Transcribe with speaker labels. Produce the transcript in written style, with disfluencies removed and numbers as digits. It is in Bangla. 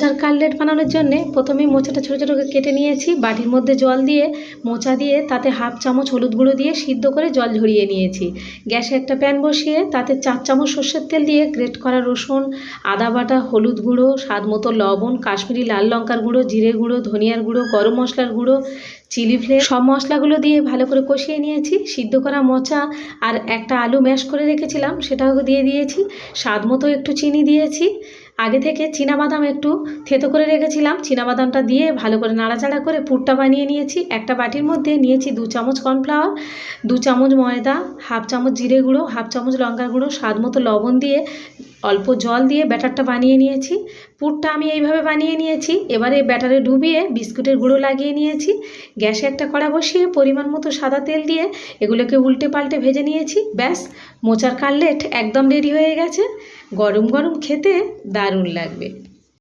Speaker 1: মোচার কাটলেট বানানোর জন্য প্রথমেই মোচাটা ছোটো ছোটো কেটে নিয়েছি। বাটির মধ্যে জল দিয়ে মোচা দিয়ে তাতে হাফ চামচ হলুদ গুঁড়ো দিয়ে সিদ্ধ করে জল ঝরিয়ে নিয়েছি। গ্যাসে একটা প্যান বসিয়ে তাতে 4 চামচ সর্ষের তেল দিয়ে গ্রেট করা রসুন, আদা বাটা, হলুদ গুঁড়ো, স্বাদ মতো লবণ, কাশ্মীরি লাল লঙ্কার গুঁড়ো, জিরে গুঁড়ো, ধনিয়ার গুঁড়ো, গরম মশলার গুঁড়ো, চিলি ফ্লেক্স সব মশলাগুলো দিয়ে ভালো করে কষিয়ে নিয়েছি। সিদ্ধ করা মোচা আর একটা আলু ম্যাশ করে রেখেছিলাম সেটাও দিয়ে দিয়েছি। স্বাদ মতো একটু চিনি দিয়েছি। আগে থেকে চীনাবাদাম একটু থেতো করে রেখেছিলাম, চীনাবাদামটা দিয়ে ভালো করে নাড়াচাড়া করে পুরটা বানিয়ে নিয়েছি। একটা বাটির মধ্যে নিয়েছি 2 চামচ কর্নফ্লাওয়ার, 2 চামচ ময়দা, হাফ চামচ জিরে গুঁড়ো, হাফ চামচ লঙ্কার গুঁড়ো, স্বাদ মতো লবণ দিয়ে অল্প জল দিয়ে ব্যাটারটা বানিয়ে নিয়েছি। পুরটা আমি এইভাবে বানিয়ে নিয়েছি। এবারে ব্যাটারে ডুবিয়ে বিস্কুটের গুঁড়ো লাগিয়ে নিয়েছি। গ্যাসে একটা কড়া বসিয়ে পরিমাণ মতো সাদা তেল দিয়ে এগুলোকে উল্টে পাল্টে ভেজে নিয়েছি। ব্যাস, মোচার কাটলেট একদম রেডি হয়ে গেছে। গরম গরম খেতে দারুণ লাগবে।